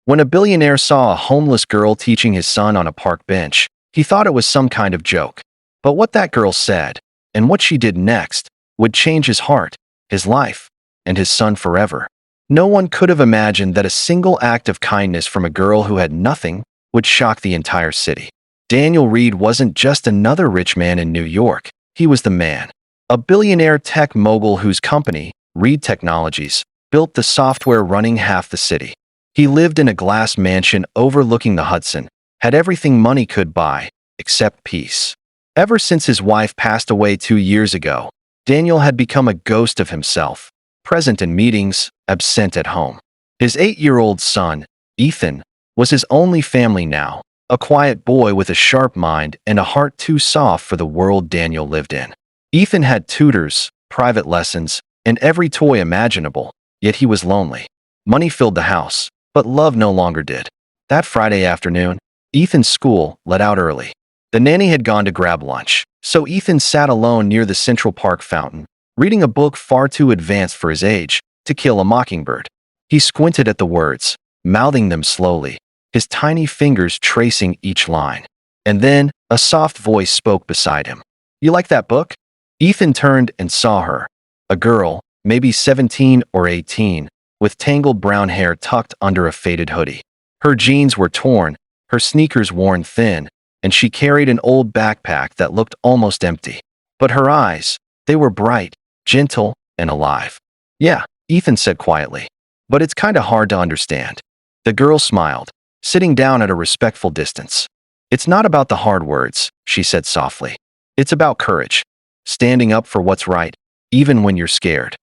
When a billionaire saw a homeless girl teaching his son on a park bench, he thought it was some kind of joke. But what that girl said, and what she did next, would change his heart, his life, and his son forever. No one could have imagined that a single act of kindness from a girl who had nothing would shock the entire city. Daniel Reed wasn't just another rich man in New York, he was the man. A billionaire tech mogul whose company, Reed Technologies, built the software running half the city. He lived in a glass mansion overlooking the Hudson, had everything money could buy, except peace. Ever since his wife passed away 2 years ago, Daniel had become a ghost of himself, present in meetings, absent at home. His 8-year-old son, Ethan, was his only family now, a quiet boy with a sharp mind and a heart too soft for the world Daniel lived in. Ethan had tutors, private lessons, and every toy imaginable, yet he was lonely. Money filled the house, but love no longer did. That Friday afternoon, Ethan's school let out early. The nanny had gone to grab lunch, so Ethan sat alone near the Central Park fountain, reading a book far too advanced for his age, To Kill a Mockingbird. He squinted at the words, mouthing them slowly, his tiny fingers tracing each line. And then, a soft voice spoke beside him. "You like that book?" Ethan turned and saw her, a girl, maybe 17 or 18, with tangled brown hair tucked under a faded hoodie. Her jeans were torn, her sneakers worn thin, and she carried an old backpack that looked almost empty. But her eyes, they were bright, gentle, and alive. "Yeah," Ethan said quietly, "but it's kinda hard to understand." The girl smiled, sitting down at a respectful distance. "It's not about the hard words," she said softly. "It's about courage. Standing up for what's right, even when you're scared."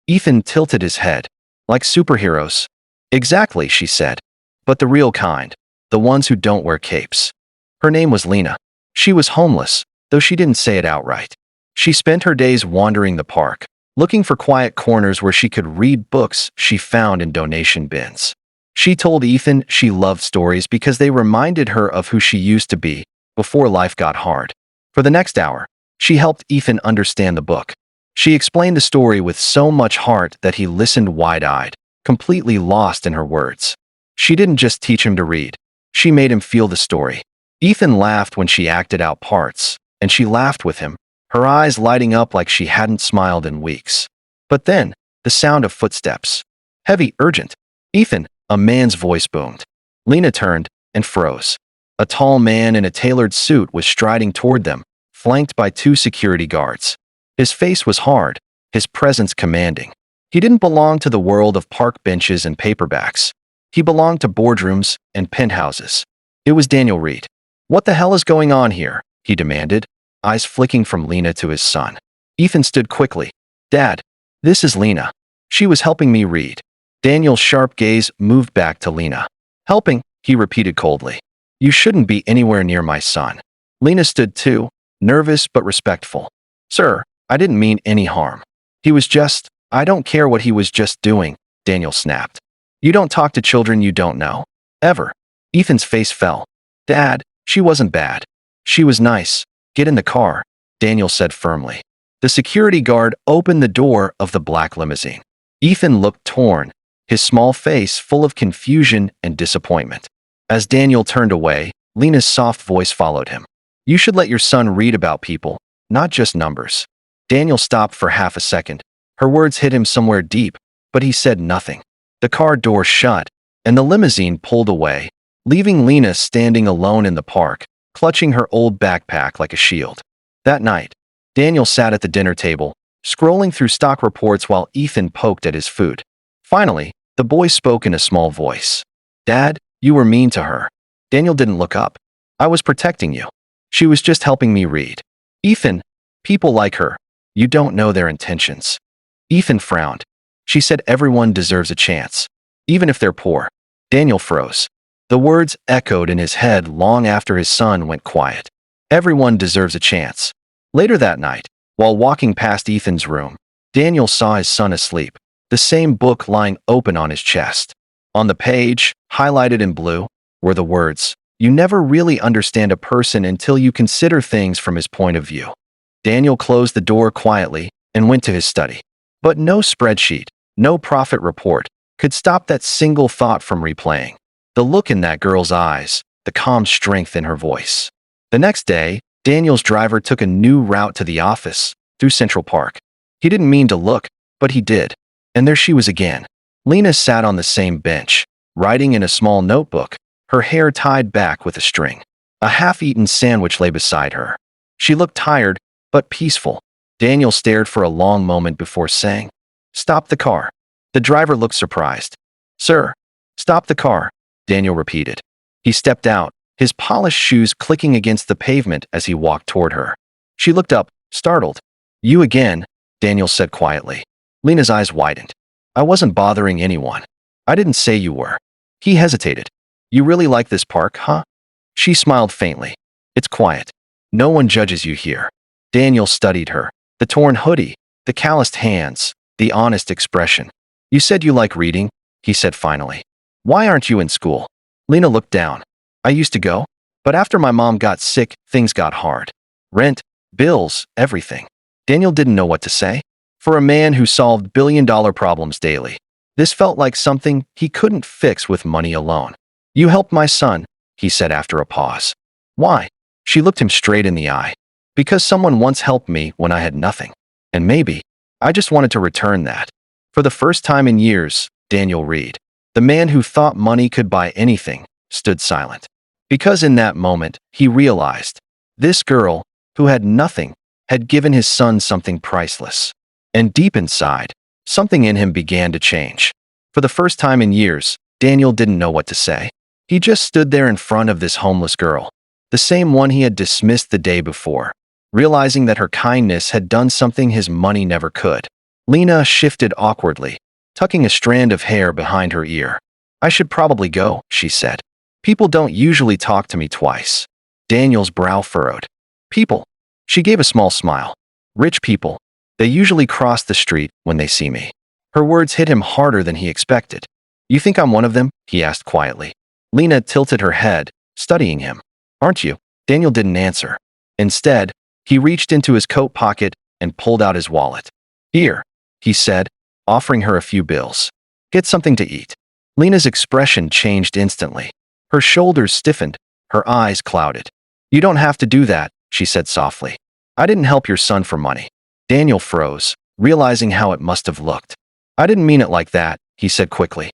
Ethan tilted his head. "Like superheroes." "Exactly," she said. "But the real kind. The ones who don't wear capes." Her name was Lena. She was homeless, though she didn't say it outright. She spent her days wandering the park, looking for quiet corners where she could read books she found in donation bins. She told Ethan she loved stories because they reminded her of who she used to be before life got hard. For the next hour, she helped Ethan understand the book. She explained the story with so much heart that he listened wide-eyed, completely lost in her words. She didn't just teach him to read. She made him feel the story. Ethan laughed when she acted out parts, and she laughed with him, her eyes lighting up like she hadn't smiled in weeks. But then, the sound of footsteps. Heavy, urgent. "Ethan," a man's voice boomed. Lena turned and froze. A tall man in a tailored suit was striding toward them, flanked by 2 security guards. His face was hard, his presence commanding. He didn't belong to the world of park benches and paperbacks. He belonged to boardrooms and penthouses. It was Daniel Reed. "What the hell is going on here?" he demanded, eyes flicking from Lena to his son. Ethan stood quickly. "Dad, this is Lena. She was helping me read." Daniel's sharp gaze moved back to Lena. "Helping," he repeated coldly. "You shouldn't be anywhere near my son." Lena stood too, nervous but respectful. "Sir, I didn't mean any harm. He was just, I don't care what he was just doing," Daniel snapped. "You don't talk to children you don't know. Ever." Ethan's face fell. "Dad, she wasn't bad. She was nice. Get in the car," Daniel said firmly. The security guard opened the door of the black limousine. Ethan looked torn, his small face full of confusion and disappointment. As Daniel turned away, Lena's soft voice followed him. "You should let your son read about people, not just numbers." Daniel stopped for half a second. Her words hit him somewhere deep, but he said nothing. The car door shut, and the limousine pulled away, leaving Lena standing alone in the park, clutching her old backpack like a shield. That night, Daniel sat at the dinner table, scrolling through stock reports while Ethan poked at his food. Finally, the boy spoke in a small voice. "Dad, you were mean to her." Daniel didn't look up. "I was protecting you. She was just helping me read." "Ethan, people like her. You don't know their intentions." Ethan frowned. "She said everyone deserves a chance, even if they're poor." Daniel froze. The words echoed in his head long after his son went quiet. Everyone deserves a chance. Later that night, while walking past Ethan's room, Daniel saw his son asleep, the same book lying open on his chest. On the page, highlighted in blue, were the words, "You never really understand a person until you consider things from his point of view." Daniel closed the door quietly and went to his study. But no spreadsheet, no profit report, could stop that single thought from replaying. The look in that girl's eyes, the calm strength in her voice. The next day, Daniel's driver took a new route to the office, through Central Park. He didn't mean to look, but he did. And there she was again. Lena sat on the same bench, writing in a small notebook, her hair tied back with a string. A half-eaten sandwich lay beside her. She looked tired, but peaceful. Daniel stared for a long moment before saying, "Stop the car." The driver looked surprised. "Sir, stop the car," Daniel repeated. He stepped out, his polished shoes clicking against the pavement as he walked toward her. She looked up, startled. "You again," Daniel said quietly. Lena's eyes widened. "I wasn't bothering anyone. I didn't say you were." He hesitated. "You really like this park, huh?" She smiled faintly. "It's quiet. No one judges you here." Daniel studied her. The torn hoodie, the calloused hands, the honest expression. "You said you like reading," he said finally. "Why aren't you in school?" Lena looked down. "I used to go, but after my mom got sick, things got hard. Rent, bills, everything." Daniel didn't know what to say. For a man who solved billion-dollar problems daily, this felt like something he couldn't fix with money alone. "You helped my son," he said after a pause. "Why?" She looked him straight in the eye. "Because someone once helped me when I had nothing. And maybe I just wanted to return that." For the first time in years, Daniel Reed, the man who thought money could buy anything, stood silent. Because in that moment, he realized, this girl, who had nothing, had given his son something priceless. And deep inside, something in him began to change. For the first time in years, Daniel didn't know what to say. He just stood there in front of this homeless girl, the same one he had dismissed the day before, realizing that her kindness had done something his money never could. Lena shifted awkwardly, tucking a strand of hair behind her ear. "I should probably go," she said. "People don't usually talk to me twice." Daniel's brow furrowed. "People?" She gave a small smile. "Rich people. They usually cross the street when they see me." Her words hit him harder than he expected. "You think I'm one of them?" he asked quietly. Lena tilted her head, studying him. "Aren't you?" Daniel didn't answer. Instead, he reached into his coat pocket and pulled out his wallet. "Here," he said, offering her a few bills. "Get something to eat." Lena's expression changed instantly. Her shoulders stiffened, her eyes clouded. "You don't have to do that," she said softly. "I didn't help your son for money." Daniel froze, realizing how it must have looked. "I didn't mean it like that," he said quickly.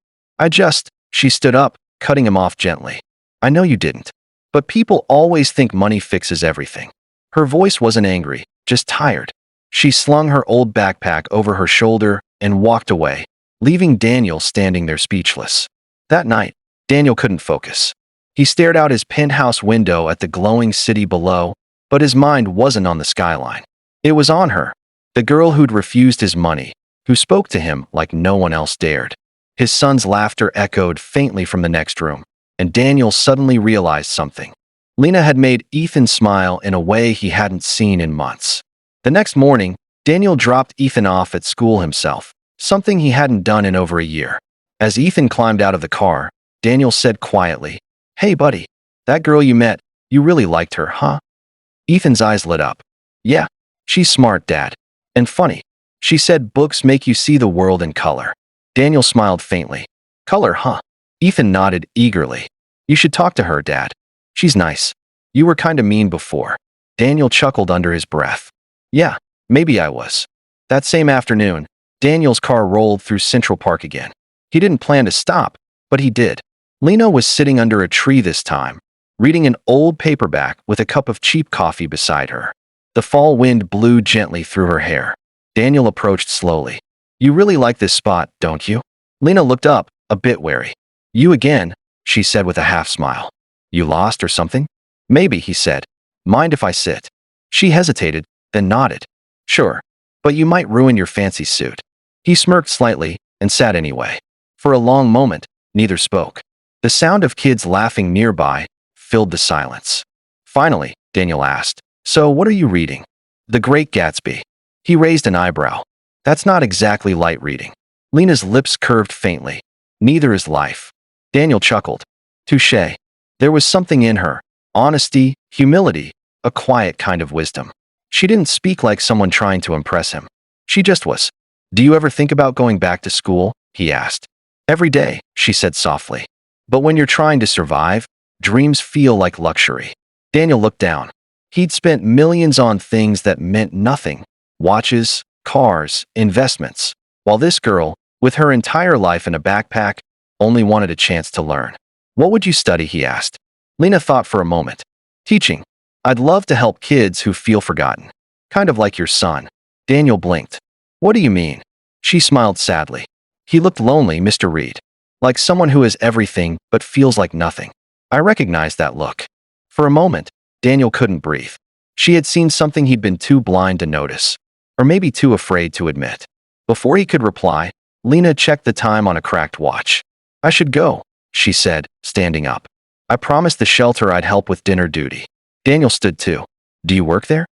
She stood up, cutting him off gently. "I know you didn't. But people always think money fixes everything." Her voice wasn't angry, just tired. She slung her old backpack over her shoulder and walked away, leaving Daniel standing there speechless. That night, Daniel couldn't focus. He stared out his penthouse window at the glowing city below, but his mind wasn't on the skyline. It was on her, the girl who'd refused his money, who spoke to him like no one else dared. His son's laughter echoed faintly from the next room, and Daniel suddenly realized something. Lena had made Ethan smile in a way he hadn't seen in months. The next morning, Daniel dropped Ethan off at school himself, something he hadn't done in over a year. As Ethan climbed out of the car, Daniel said quietly, "Hey buddy, that girl you met, you really liked her, huh?" Ethan's eyes lit up. "Yeah, she's smart, Dad. And funny. She said books make you see the world in color." Daniel smiled faintly. "Color, huh?" Ethan nodded eagerly. "You should talk to her, Dad. She's nice. You were kinda mean before." Daniel chuckled under his breath. "Yeah, maybe I was." That same afternoon, Daniel's car rolled through Central Park again. He didn't plan to stop, but he did. Lena was sitting under a tree this time, reading an old paperback with a cup of cheap coffee beside her. The fall wind blew gently through her hair. Daniel approached slowly. "You really like this spot, don't you?" Lena looked up, a bit wary. "You again," she said with a half-smile. "You lost or something?" "Maybe," he said. "Mind if I sit?" She hesitated, then nodded. "Sure, but you might ruin your fancy suit." He smirked slightly and sat anyway. For a long moment, neither spoke. The sound of kids laughing nearby filled the silence. Finally, Daniel asked, "So what are you reading?" "The Great Gatsby." He raised an eyebrow. "That's not exactly light reading." Lena's lips curved faintly. "Neither is life." Daniel chuckled. "Touché." There was something in her, honesty, humility, a quiet kind of wisdom. She didn't speak like someone trying to impress him. She just was. "Do you ever think about going back to school?" he asked. "Every day," she said softly. But when you're trying to survive, dreams feel like luxury. Daniel looked down. He'd spent millions on things that meant nothing: watches, cars, investments, while this girl, with her entire life in a backpack, only wanted a chance to learn. "What would you study?" he asked. Lena thought for a moment. "Teaching. I'd love to help kids who feel forgotten. Kind of like your son." Daniel blinked. "What do you mean?" She smiled sadly. "He looked lonely, Mr. Reed. Like someone who has everything but feels like nothing." I recognized that look. For a moment, Daniel couldn't breathe. She had seen something he'd been too blind to notice, or maybe too afraid to admit. Before he could reply, Lena checked the time on a cracked watch. "I should go," she said, standing up. "I promised the shelter I'd help with dinner duty." Daniel stood too. "Do you work there?"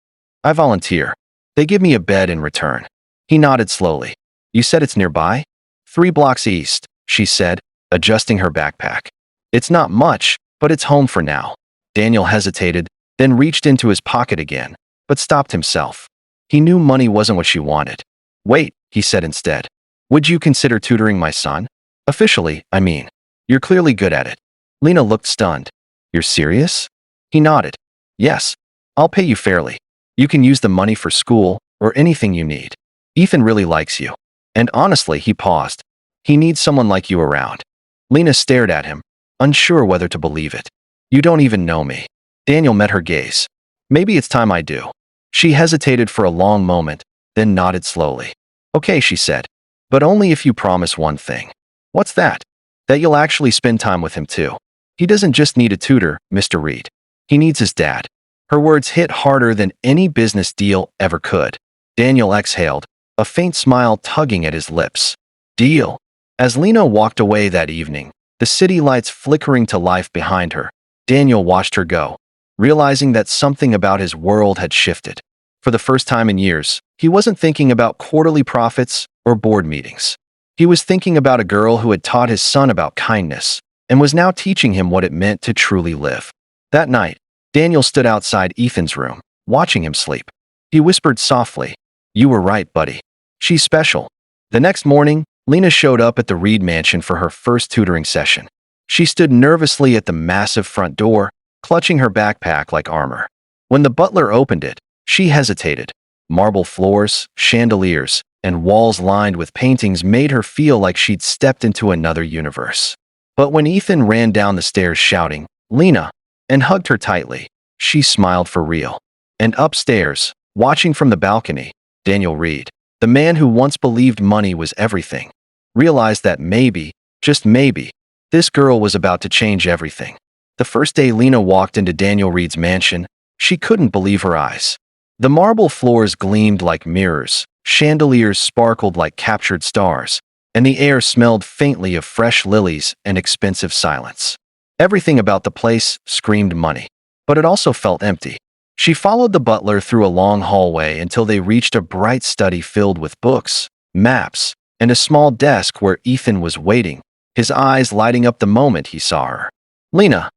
"I volunteer. They give me a bed in return." He nodded slowly. "You said it's nearby?" "3 blocks east," she said, adjusting her backpack. "It's not much, but it's home for now." Daniel hesitated, then reached into his pocket again, but stopped himself. He knew money wasn't what she wanted. "Wait," he said instead. "Would you consider tutoring my son? Officially, I mean. You're clearly good at it." Lena looked stunned. "You're serious?" He nodded. "Yes. I'll pay you fairly. You can use the money for school or anything you need. Ethan really likes you. And honestly," he paused, "he needs someone like you around." Lena stared at him, unsure whether to believe it. "You don't even know me." Daniel met her gaze. "Maybe it's time I do." She hesitated for a long moment, then nodded slowly. "Okay," she said, "but only if you promise one thing." "What's that?" "That you'll actually spend time with him too. He doesn't just need a tutor, Mr. Reed. He needs his dad." Her words hit harder than any business deal ever could. Daniel exhaled, a faint smile tugging at his lips. "Deal." As Lena walked away that evening, the city lights flickering to life behind her, Daniel watched her go, realizing that something about his world had shifted. For the first time in years, he wasn't thinking about quarterly profits or board meetings. He was thinking about a girl who had taught his son about kindness and was now teaching him what it meant to truly live. That night, Daniel stood outside Ethan's room, watching him sleep. He whispered softly, "You were right, buddy. She's special." The next morning, Lena showed up at the Reed mansion for her first tutoring session. She stood nervously at the massive front door, clutching her backpack like armor. When the butler opened it, she hesitated. Marble floors, chandeliers, and walls lined with paintings made her feel like she'd stepped into another universe. But when Ethan ran down the stairs shouting, "Lena," and hugged her tightly, she smiled for real. And upstairs, watching from the balcony, Daniel Reed, the man who once believed money was everything, realized that maybe, just maybe, this girl was about to change everything. The first day Lena walked into Daniel Reed's mansion, she couldn't believe her eyes. The marble floors gleamed like mirrors, chandeliers sparkled like captured stars, and the air smelled faintly of fresh lilies and expensive silence. Everything about the place screamed money, but it also felt empty. She followed the butler through a long hallway until they reached a bright study filled with books, maps, and a small desk where Ethan was waiting, his eyes lighting up the moment he saw her. "Lena,"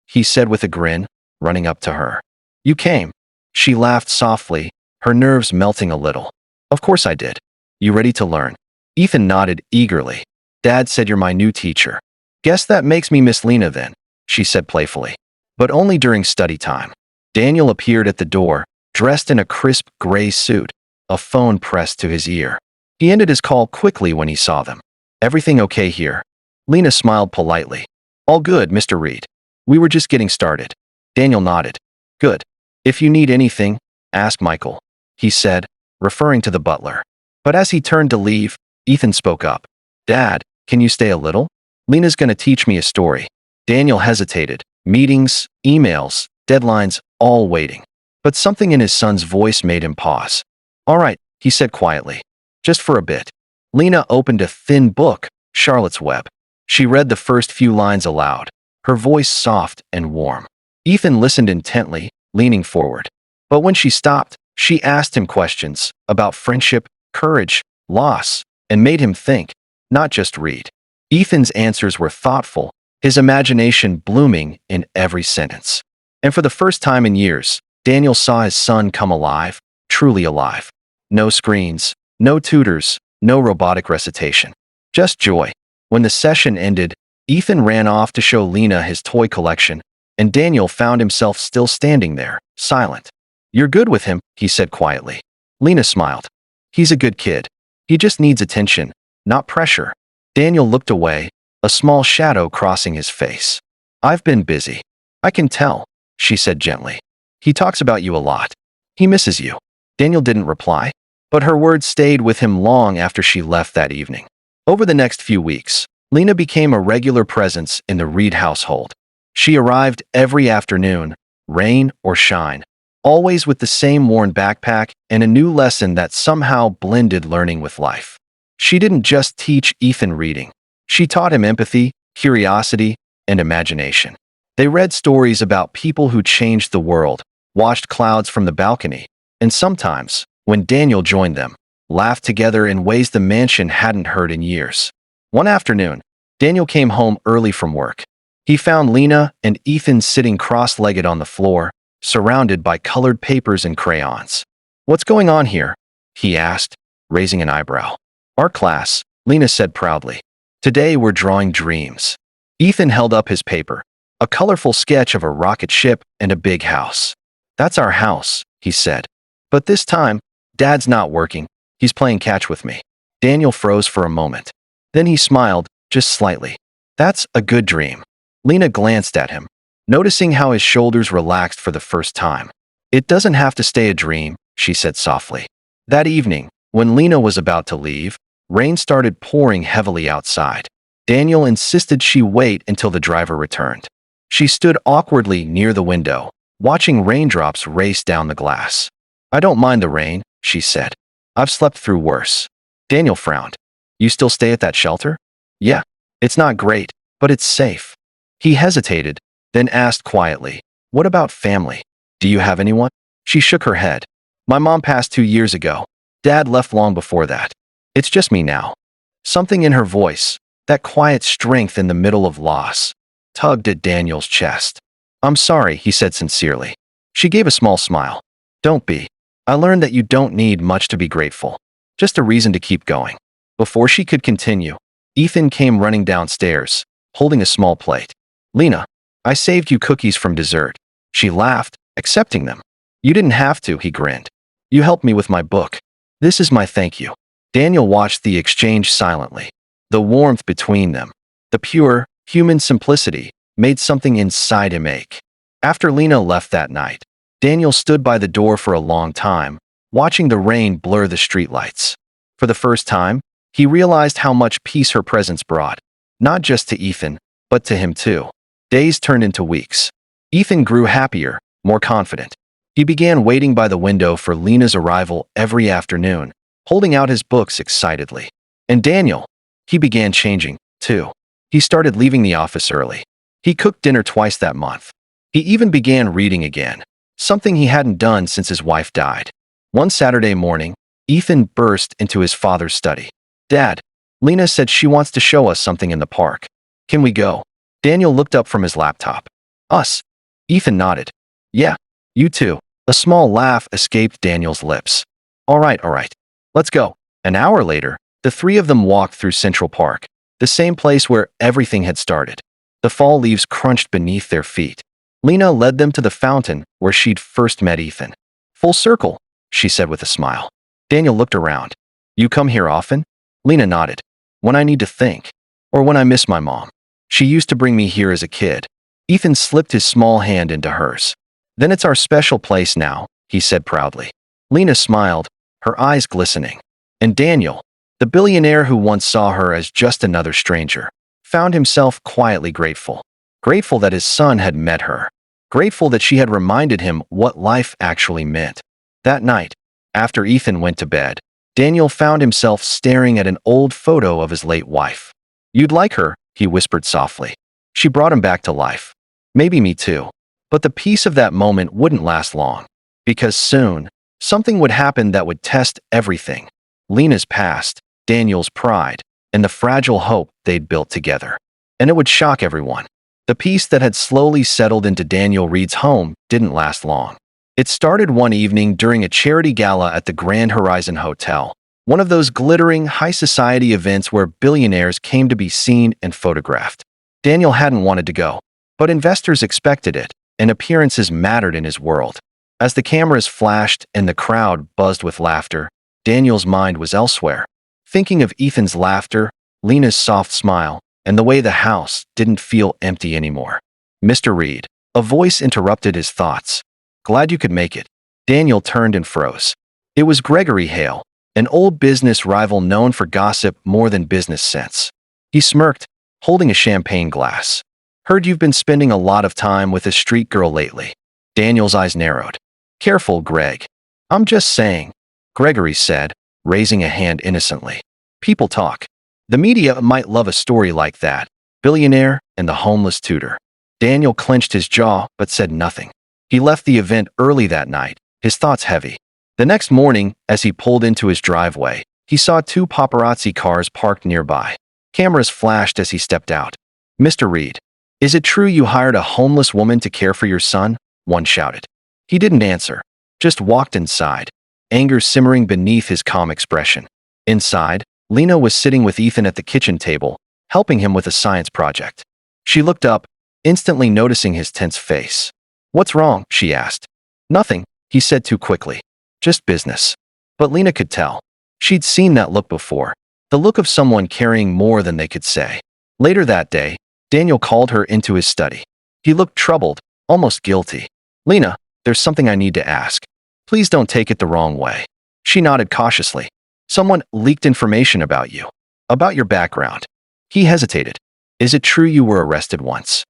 he said with a grin, running up to her. "You came." She laughed softly, her nerves melting a little. "Of course I did. You ready to learn?" Ethan nodded eagerly. "Dad said you're my new teacher." "Guess that makes me Miss Lena then," she said playfully. "But only during study time." Daniel appeared at the door, dressed in a crisp gray suit, a phone pressed to his ear. He ended his call quickly when he saw them. "Everything okay here?" Lena smiled politely. "All good, Mr. Reed. We were just getting started." Daniel nodded. "Good. If you need anything, ask Michael," he said, referring to the butler. But as he turned to leave, Ethan spoke up. "Dad, can you stay a little? Lena's gonna teach me a story." Daniel hesitated. Meetings, emails, deadlines, all waiting. But something in his son's voice made him pause. "All right," he said quietly. "Just for a bit." Lena opened a thin book, Charlotte's Web. She read the first few lines aloud, her voice soft and warm. Ethan listened intently, leaning forward. But when she stopped, she asked him questions about friendship, courage, loss, and made him think, not just read. Ethan's answers were thoughtful, his imagination blooming in every sentence. And for the first time in years, Daniel saw his son come alive, truly alive. No screens, no tutors, no robotic recitation. Just joy. When the session ended, Ethan ran off to show Lena his toy collection, and Daniel found himself still standing there, silent. "You're good with him," he said quietly. Lena smiled. "He's a good kid. He just needs attention, not pressure." Daniel looked away, a small shadow crossing his face. "I've been busy. I can tell," she said gently. "He talks about you a lot. He misses you." Daniel didn't reply, but her words stayed with him long after she left that evening. Over the next few weeks, Lena became a regular presence in the Reed household. She arrived every afternoon, rain or shine, always with the same worn backpack and a new lesson that somehow blended learning with life. She didn't just teach Ethan reading. She taught him empathy, curiosity, and imagination. They read stories about people who changed the world, watched clouds from the balcony, and sometimes, when Daniel joined them, laughed together in ways the mansion hadn't heard in years. One afternoon, Daniel came home early from work. He found Lena and Ethan sitting cross-legged on the floor, surrounded by colored papers and crayons. "What's going on here?" he asked, raising an eyebrow. "Our class," Lena said proudly. "Today we're drawing dreams." Ethan held up his paper, a colorful sketch of a rocket ship and a big house. "That's our house," he said. "But this time, Dad's not working. He's playing catch with me." Daniel froze for a moment. Then he smiled, just slightly. "That's a good dream." Lena glanced at him, noticing how his shoulders relaxed for the first time. "It doesn't have to stay a dream," she said softly. That evening, when Lena was about to leave, rain started pouring heavily outside. Daniel insisted she wait until the driver returned. She stood awkwardly near the window, watching raindrops race down the glass. "I don't mind the rain," she said. "I've slept through worse." Daniel frowned. "You still stay at that shelter?" "Yeah. It's not great, but it's safe." He hesitated, then asked quietly, "What about family? Do you have anyone?" She shook her head. "My mom passed 2 years ago. Dad left long before that. It's just me now." Something in her voice, that quiet strength in the middle of loss, tugged at Daniel's chest. "I'm sorry," he said sincerely. She gave a small smile. "Don't be. I learned that you don't need much to be grateful. Just a reason to keep going." Before she could continue, Ethan came running downstairs, holding a small plate. "Lena, I saved you cookies from dessert." She laughed, accepting them. "You didn't have to," he grinned. "You helped me with my book. This is my thank you." Daniel watched the exchange silently. The warmth between them, the pure, human simplicity, made something inside him ache. After Lena left that night, Daniel stood by the door for a long time, watching the rain blur the streetlights. For the first time, he realized how much peace her presence brought, not just to Ethan, but to him too. Days turned into weeks. Ethan grew happier, more confident. He began waiting by the window for Lena's arrival every afternoon, holding out his books excitedly. And Daniel, he began changing, too. He started leaving the office early. He cooked dinner twice that month. He even began reading again, something he hadn't done since his wife died. One Saturday morning, Ethan burst into his father's study. "Dad, Lena said she wants to show us something in the park. Can we go?" Daniel looked up from his laptop. "Us?" Ethan nodded. "Yeah, you too." A small laugh escaped Daniel's lips. All right. Let's go." An hour later, the three of them walked through Central Park, the same place where everything had started. The fall leaves crunched beneath their feet. Lena led them to the fountain where she'd first met Ethan. "Full circle," she said with a smile. Daniel looked around. "You come here often?" Lena nodded. "When I need to think. Or when I miss my mom. She used to bring me here as a kid." Ethan slipped his small hand into hers. "Then it's our special place now," he said proudly. Lena smiled, her eyes glistening. And Daniel, the billionaire who once saw her as just another stranger, found himself quietly grateful. Grateful that his son had met her. Grateful that she had reminded him what life actually meant. That night, after Ethan went to bed, Daniel found himself staring at an old photo of his late wife. "You'd like her," he whispered softly. "She brought him back to life. Maybe me too." But the peace of that moment wouldn't last long. Because soon, something would happen that would test everything. Lena's past, Daniel's pride, and the fragile hope they'd built together. And it would shock everyone. The peace that had slowly settled into Daniel Reed's home didn't last long. It started one evening during a charity gala at the Grand Horizon Hotel, one of those glittering high society events where billionaires came to be seen and photographed. Daniel hadn't wanted to go, but investors expected it, and appearances mattered in his world. As the cameras flashed and the crowd buzzed with laughter, Daniel's mind was elsewhere, thinking of Ethan's laughter, Lena's soft smile, and the way the house didn't feel empty anymore. Mr. Reed. A voice interrupted his thoughts. Glad you could make it. Daniel turned and froze. It was Gregory Hale, an old business rival known for gossip more than business sense. He smirked, holding a champagne glass. Heard you've been spending a lot of time with a street girl lately. Daniel's eyes narrowed. Careful, Greg. I'm just saying, Gregory said, raising a hand innocently. People talk. The media might love a story like that. Billionaire and the homeless tutor. Daniel clenched his jaw but said nothing. He left the event early that night, his thoughts heavy. The next morning, as he pulled into his driveway, he saw two paparazzi cars parked nearby. Cameras flashed as he stepped out. Mr. Reed, is it true you hired a homeless woman to care for your son? One shouted. He didn't answer, just walked inside, anger simmering beneath his calm expression. Inside, Lena was sitting with Ethan at the kitchen table, helping him with a science project. She looked up, instantly noticing his tense face. What's wrong? She asked. Nothing, he said too quickly. Just business. But Lena could tell. She'd seen that look before. The look of someone carrying more than they could say. Later that day, Daniel called her into his study. He looked troubled, almost guilty. Lena, there's something I need to ask. Please don't take it the wrong way. She nodded cautiously. Someone leaked information about you. About your background. He hesitated. Is it true you were arrested once?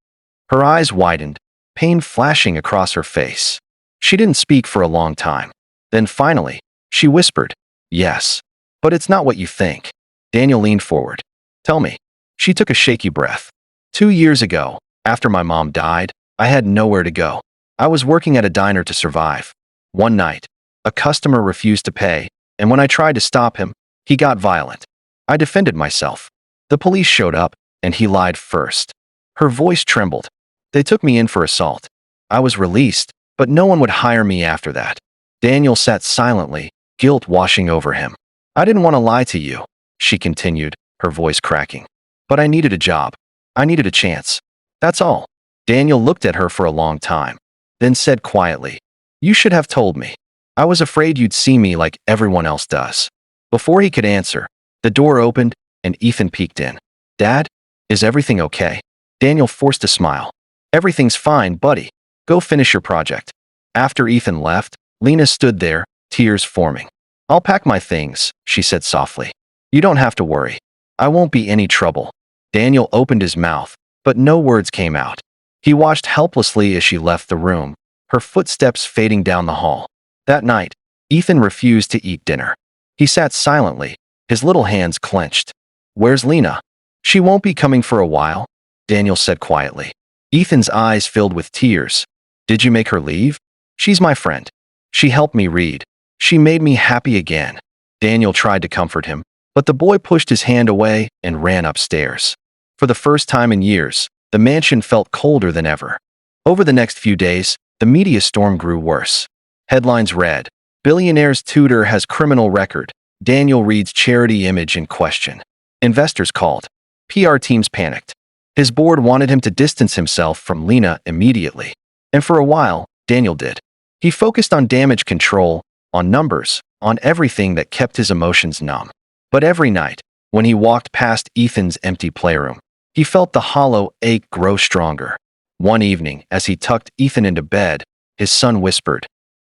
Her eyes widened, pain flashing across her face. She didn't speak for a long time. Then finally, she whispered, Yes. But it's not what you think. Daniel leaned forward. Tell me. She took a shaky breath. 2 years ago, after my mom died, I had nowhere to go. I was working at a diner to survive. One night, a customer refused to pay, and when I tried to stop him, he got violent. I defended myself. The police showed up, and he lied first. Her voice trembled. They took me in for assault. I was released, but no one would hire me after that. Daniel sat silently, guilt washing over him. I didn't want to lie to you, she continued, her voice cracking. But I needed a job. I needed a chance. That's all. Daniel looked at her for a long time, then said quietly, You should have told me. I was afraid you'd see me like everyone else does. Before he could answer, the door opened and Ethan peeked in. Dad, is everything okay? Daniel forced a smile. Everything's fine, buddy. Go finish your project. After Ethan left, Lena stood there, tears forming. I'll pack my things, she said softly. You don't have to worry. I won't be any trouble. Daniel opened his mouth, but no words came out. He watched helplessly as she left the room, her footsteps fading down the hall. That night, Ethan refused to eat dinner. He sat silently, his little hands clenched. Where's Lena? She won't be coming for a while, Daniel said quietly. Ethan's eyes filled with tears. Did you make her leave? She's my friend. She helped me read. She made me happy again. Daniel tried to comfort him, but the boy pushed his hand away and ran upstairs. For the first time in years, the mansion felt colder than ever. Over the next few days, the media storm grew worse. Headlines read, Billionaire's tutor has criminal record. Daniel Reed's charity image in question. Investors called. PR teams panicked. His board wanted him to distance himself from Lena immediately. And for a while, Daniel did. He focused on damage control, on numbers, on everything that kept his emotions numb. But every night, when he walked past Ethan's empty playroom, he felt the hollow ache grow stronger. One evening, as he tucked Ethan into bed, his son whispered,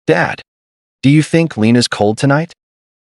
Dad, do you think Lena's cold tonight?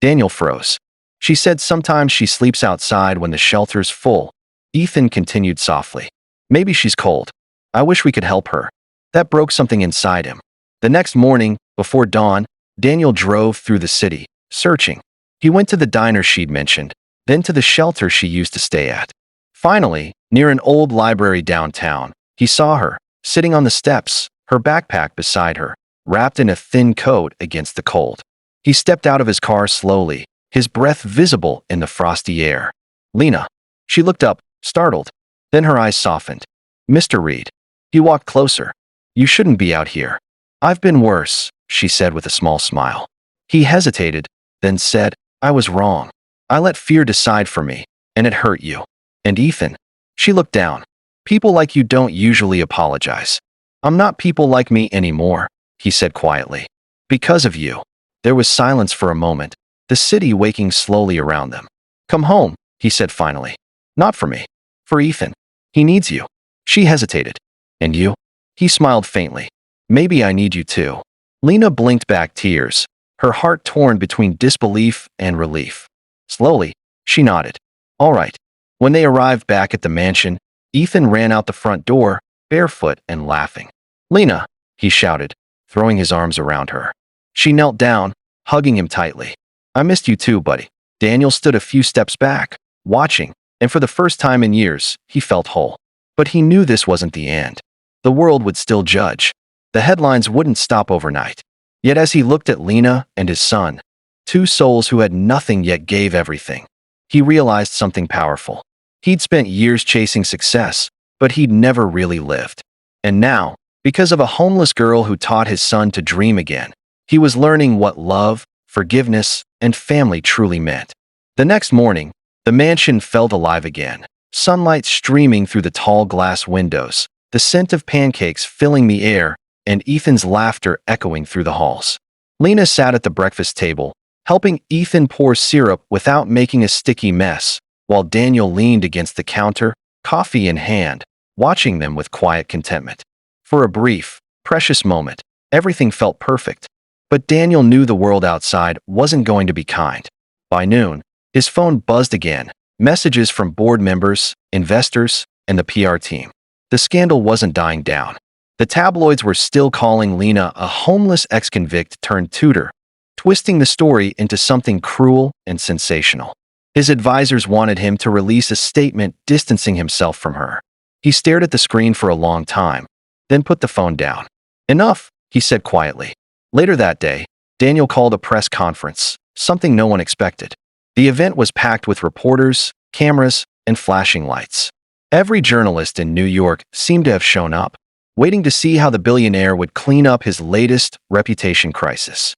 Daniel froze. She said sometimes she sleeps outside when the shelter's full. Ethan continued softly. Maybe she's cold. I wish we could help her. That broke something inside him. The next morning, before dawn, Daniel drove through the city, searching. He went to the diner she'd mentioned, then to the shelter she used to stay at. Finally, near an old library downtown, he saw her, sitting on the steps, her backpack beside her, wrapped in a thin coat against the cold. He stepped out of his car slowly, his breath visible in the frosty air. Lena. She looked up, startled. Then her eyes softened. Mr. Reed. He walked closer. You shouldn't be out here. I've been worse, she said with a small smile. He hesitated, then said, I was wrong. I let fear decide for me, and it hurt you. And Ethan. She looked down. People like you don't usually apologize. I'm not people like me anymore, he said quietly. Because of you. There was silence for a moment, the city waking slowly around them. Come home, he said finally. Not for me. For Ethan. He needs you. She hesitated. And you? He smiled faintly. Maybe I need you too. Lena blinked back tears, her heart torn between disbelief and relief. Slowly, she nodded. All right. When they arrived back at the mansion, Ethan ran out the front door, barefoot and laughing. Lena, he shouted, throwing his arms around her. She knelt down, hugging him tightly. I missed you too, buddy. Daniel stood a few steps back, watching, and for the first time in years, he felt whole. But he knew this wasn't the end. The world would still judge. The headlines wouldn't stop overnight. Yet as he looked at Lena and his son, two souls who had nothing yet gave everything, he realized something powerful. He'd spent years chasing success, but he'd never really lived. And now, because of a homeless girl who taught his son to dream again, he was learning what love, forgiveness, and family truly meant. The next morning, the mansion felt alive again, sunlight streaming through the tall glass windows, the scent of pancakes filling the air, and Ethan's laughter echoing through the halls. Lena sat at the breakfast table, helping Ethan pour syrup without making a sticky mess, while Daniel leaned against the counter, coffee in hand, watching them with quiet contentment. For a brief, precious moment, everything felt perfect. But Daniel knew the world outside wasn't going to be kind. By noon, his phone buzzed again, messages from board members, investors, and the PR team. The scandal wasn't dying down. The tabloids were still calling Lena a homeless ex-convict turned tutor, twisting the story into something cruel and sensational. His advisors wanted him to release a statement distancing himself from her. He stared at the screen for a long time, then put the phone down. Enough, he said quietly. Later that day, Daniel called a press conference, something no one expected. The event was packed with reporters, cameras, and flashing lights. Every journalist in New York seemed to have shown up, waiting to see how the billionaire would clean up his latest reputation crisis.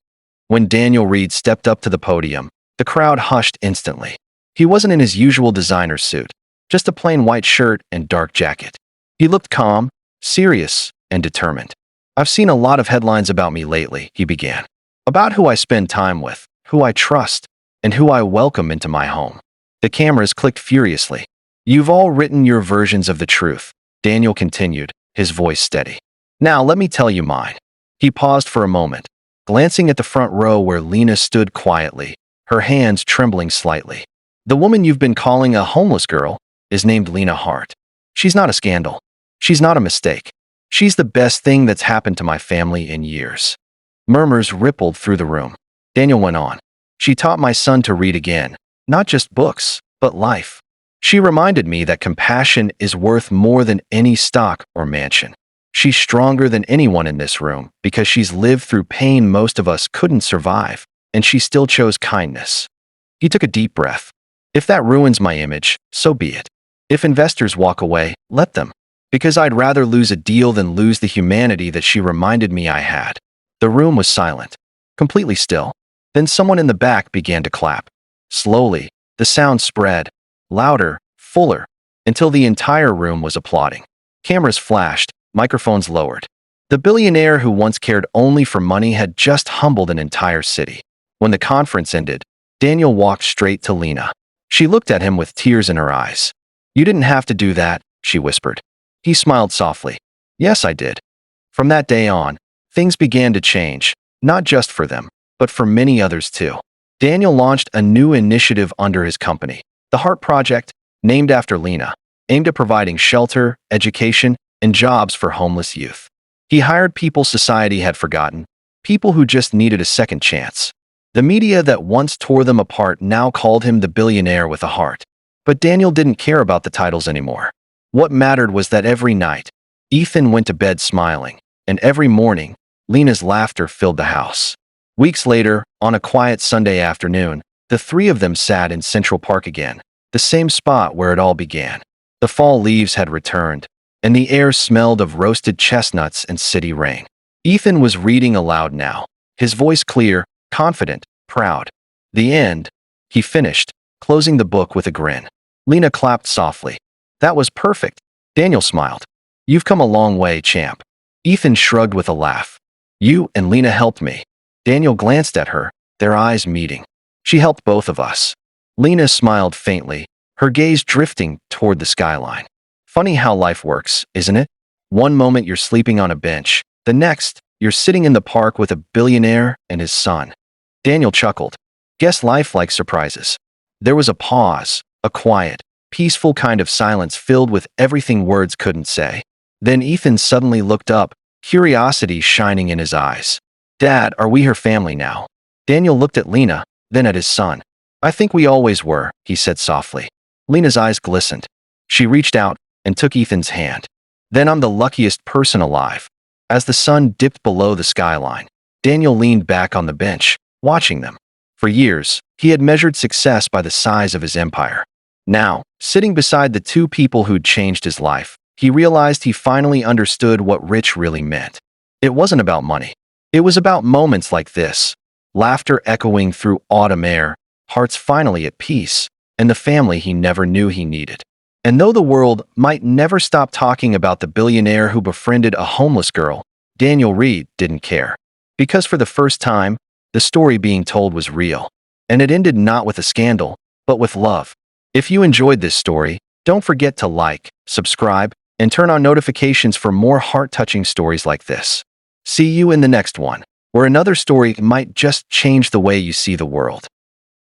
When Daniel Reed stepped up to the podium, the crowd hushed instantly. He wasn't in his usual designer suit, just a plain white shirt and dark jacket. He looked calm, serious, and determined. I've seen a lot of headlines about me lately, he began. About who I spend time with, who I trust, and who I welcome into my home. The cameras clicked furiously. You've all written your versions of the truth, Daniel continued, his voice steady. Now let me tell you mine. He paused for a moment, glancing at the front row where Lena stood quietly, her hands trembling slightly. The woman you've been calling a homeless girl is named Lena Hart. She's not a scandal. She's not a mistake. She's the best thing that's happened to my family in years. Murmurs rippled through the room. Daniel went on. She taught my son to read again, not just books, but life. She reminded me that compassion is worth more than any stock or mansion. She's stronger than anyone in this room because she's lived through pain most of us couldn't survive, and she still chose kindness. He took a deep breath. If that ruins my image, so be it. If investors walk away, let them. Because I'd rather lose a deal than lose the humanity that she reminded me I had. The room was silent, completely still. Then someone in the back began to clap. Slowly, the sound spread, louder, fuller, until the entire room was applauding. Cameras flashed, microphones lowered. The billionaire who once cared only for money had just humbled an entire city. When the conference ended, Daniel walked straight to Lena. She looked at him with tears in her eyes. You didn't have to do that, she whispered. He smiled softly. Yes, I did. From that day on, things began to change, not just for them, but for many others too. Daniel launched a new initiative under his company, the Heart Project, named after Lena, aimed at providing shelter, education, and jobs for homeless youth. He hired people society had forgotten, people who just needed a second chance. The media that once tore them apart now called him the billionaire with a heart. But Daniel didn't care about the titles anymore. What mattered was that every night, Ethan went to bed smiling, and every morning, Lena's laughter filled the house. Weeks later, on a quiet Sunday afternoon, the three of them sat in Central Park again, the same spot where it all began. The fall leaves had returned, and the air smelled of roasted chestnuts and city rain. Ethan was reading aloud now, his voice clear, confident, proud. The end, he finished, closing the book with a grin. Lena clapped softly. That was perfect. Daniel smiled. You've come a long way, champ. Ethan shrugged with a laugh. You and Lena helped me. Daniel glanced at her, their eyes meeting. She helped both of us. Lena smiled faintly, her gaze drifting toward the skyline. Funny how life works, isn't it? One moment you're sleeping on a bench, the next, you're sitting in the park with a billionaire and his son. Daniel chuckled. Guess life likes surprises. There was a pause, a quiet, peaceful kind of silence filled with everything words couldn't say. Then Ethan suddenly looked up, curiosity shining in his eyes. Dad, are we her family now? Daniel looked at Lena, then at his son. I think we always were, he said softly. Lena's eyes glistened. She reached out and took Ethan's hand. Then I'm the luckiest person alive. As the sun dipped below the skyline, Daniel leaned back on the bench, watching them. For years, he had measured success by the size of his empire. Now, sitting beside the two people who'd changed his life, he realized he finally understood what rich really meant. It wasn't about money. It was about moments like this. Laughter echoing through autumn air, hearts finally at peace, and the family he never knew he needed. And though the world might never stop talking about the billionaire who befriended a homeless girl, Daniel Reed didn't care. Because for the first time, the story being told was real. And it ended not with a scandal, but with love. If you enjoyed this story, don't forget to like, subscribe, and turn on notifications for more heart-touching stories like this. See you in the next one, where another story might just change the way you see the world.